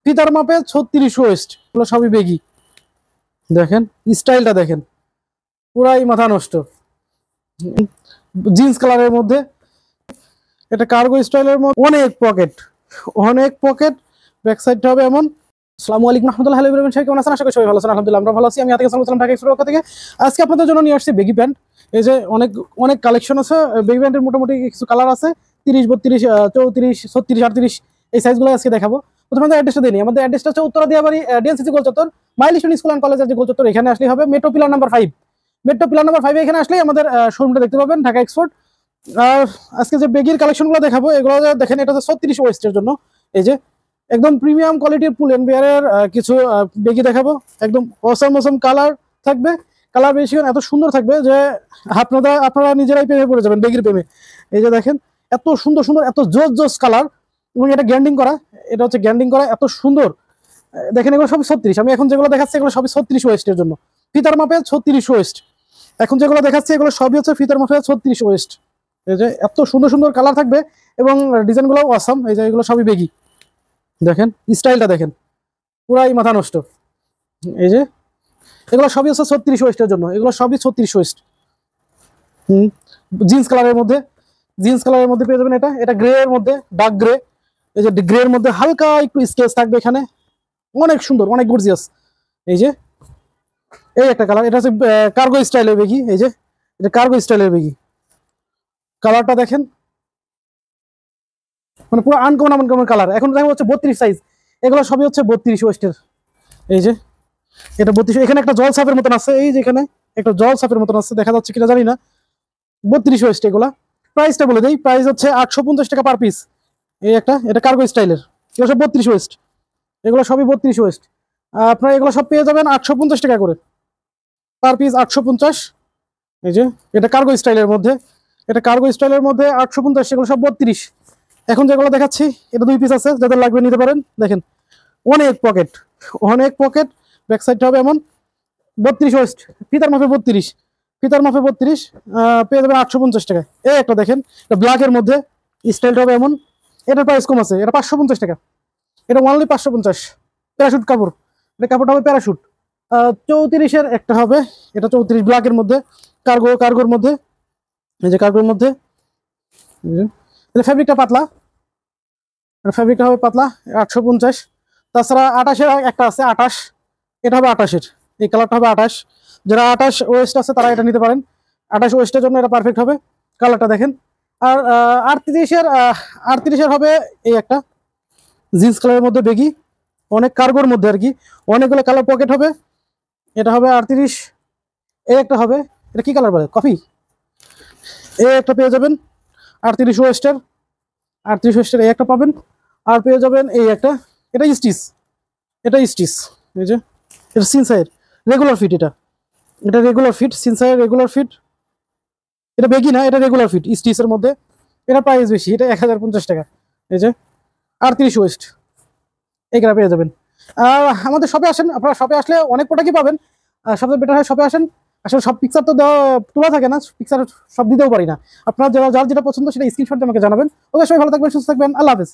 ফিতার মাপে 36 ওয়েস্ট, এগুলো সবই বেগি। দেখেন স্টাইলটা দেখেন, পুরাই মাথা নষ্ট। জিন্স কালারের মধ্যে, এটা কার্গো স্টাইলের মধ্যে, অনেক পকেট। ব্যাক সাইডটা হবে এমন। আসসালামু আলাইকুম রাহমাতুল্লাহি ওয়া বারাকাতুহু। কেমন আছেন? আশা করি সবাই ভালো আছেন। আলহামদুলিল্লাহ আমরা ভালো আছি। আমি আতিক হাসান ঢাকা এক্সপ্রেস থেকে। আজকে আপনাদের জন্য নিয়ে আসছি বেগি প্যান্ট। এই যে অনেক কালেকশন আছে বেগি প্যান্টের, মোটামুটি কিছু কালার আছে, 30, 32, 34, 36, 38 এই সাইজগুলো আজকে দেখাবো। প্রথমে অ্যাড্রেসটা দিয়ে নিই। আমাদের অ্যাড্রেসটা হচ্ছে উত্তরা দিয়াবাড়ি ডিএনসিসি গোল চত্বর, মাইলস্টোন স্কুল অ্যান্ড কলেজের যে গোল চত্বর, এখানে আসলেই হবে। মেট্রো পিলার নাম্বার 5, এখানে আসলেই আমাদের শোরুমটা দেখতে পাবেন, ঢাকা এক্সপোর্ট। আর আজকে যে বেগির কালেকশনগুলো দেখাবো, এগুলো দেখেন, এটা হচ্ছে 36 ওয়েস্টের জন্য। এই যে একদম প্রিমিয়াম কোয়ালিটির পুল এন্ড বিয়ারের কিছু বেগি দেখাবো। একদম অসম কালার থাকবে, কালার ভেরিয়েশন এত সুন্দর থাকবে যে আপনারা নিজেরাই প্রেমে পড়ে যাবেন বেগির প্রেমে। এই যে দেখেন এত সুন্দর এত জোস কালার, এবং এটা গ্যান্ডিং করা, এটা হচ্ছে গ্যান্ডিং করা, এত সুন্দর। দেখেন এগুলো সবই 36, আমি এখন যেগুলো দেখাচ্ছি এগুলো সবই 36 ওয়েস্টের জন্য, ফিতার মাপে 36 ওয়েস্ট। এখন যেগুলো দেখাচ্ছি এগুলো সবই হচ্ছে ফিতার মাপে 36 ওয়েস্ট। এই যে এত সুন্দর কালার থাকবে এবং ডিজাইনগুলো অসাম। এই যে এগুলো সবই বেগি। দেখেন স্টাইলটা দেখেন, পুরাই মাথা নষ্ট। এই যে এগুলো সবই হচ্ছে 36 ওয়েস্টের জন্য, এগুলো সবই 36 ওয়েস্ট। জিন্স কালারের মধ্যে পেয়ে যাবেন। এটা গ্রে এর মধ্যে, ডার্ক গ্রে। এই যে গ্রে এর মধ্যে হালকা একটু স্কেচ থাকবে এখানে, অনেক সুন্দর, অনেক গর্জিয়াস। এই যে এই একটা কালার, এটা হচ্ছে কার্গো স্টাইলের বেগি। এই যে এটা কার্গো স্টাইলের বেগি, কালারটা দেখেন, মানে পুরো আনকমন কালার। এখন দেখা হচ্ছে 32 সাইজ, এগুলো সবই হচ্ছে 32 ওয়েস্টের। এই যে এটা 32, এখানে একটা জল সাপের মতন আছে, এই যে এখানে একটা জল সাপের মতন আছে, দেখা যাচ্ছে কিনা জানি না। 32 ওয়েস্ট এগুলা। প্রাইসটা বলে দেই, প্রাইস হচ্ছে 850 টাকা পার পিস। এই এটা কার্গো স্টাইলের, এগুলো সব 32 ওয়েস্ট, এগুলো সবই 32 ওয়েস্ট। আপনারা এগুলো সব পেয়ে যাবেন 850 টাকা করে পার পিস, 850। এই যে এটা কার্গো স্টাইলের মধ্যে, 850, এগুলো সব 32। এখন যেগুলো দেখাচ্ছি এটা 2 পিস আছে, যাদের লাগবে নিতে পারেন। দেখেন অনেক পকেট, ব্যাক সাইডটা হবে এমন। 32 ওয়েস্ট, ফিতার মাপে 32, পেয়ে যাবেন 850 টাকা। এই একটা দেখেন, এটা ব্ল্যাকের মধ্যে, স্টাইলটা হবে এমন। এটার প্রাইস কম আছে, এটা 550 টাকা, এটা অনলি 550। প্যারাশুট কাপড়, এটা কাপড়টা হবে প্যারাশুট। 34-এর একটা হবে, এটা 34 ব্ল্যাকের মধ্যে, কার্গোর মধ্যে। এই যে কার্গোর মধ্যে ফ্যাব্রিকটা পাতলা, হবে পাতলা, 850। তাছাড়া 28-এর একটা আছে, 28, এটা হবে 28-এর, এই কালারটা হবে 28। যারা 28 ওয়েস্ট আছে তারা এটা নিতে পারেন, 28 ওয়েস্টের জন্য এটা পারফেক্ট হবে। কালারটা দেখেন। আর 38-এর হবে এই একটা জিন্স কালারের মধ্যে বেগি, অনেক কার্গোর মধ্যে আর কি, অনেকগুলো কালার পকেট হবে। এটা হবে 38। এই একটা হবে, এটা কি কালার বলে, কফি। এই একটা পেয়ে যাবেন 38 ওয়েস্টের, এই একটা পাবেন। আর পেয়ে যাবেন এই একটা, এটা স্টিচ। এই যে এটা সিনসাইয়ের রেগুলার ফিট, এটা রেগুলার ফিট, সিনসাইয়ের রেগুলার ফিট। এটা বেগি না, এটা রেগুলার ফিট স্টিচের মধ্যে। এটা প্রাইস বেশি, এটা 1050 টাকা। এই যে 38 ওয়েস্ট, এগুলা পেয়ে যাবেন। আর আমাদের শপে আসেন, আপনারা শপে আসলে অনেক প্রোডাক্টই পাবেন। সবচেয়ে বেটার হয় শপে আসেন। আসলে সব পিকচার তো তোলা থাকে না, পিকচার সব দিতেও পারি না। আপনারা যার যেটা পছন্দ সেটা স্ক্রিনশট দিয়ে আমাকে জানাবেন। ওকে, সবাই ভালো থাকবেন, সুস্থ থাকবেন, আল্লাহ হাফেজ।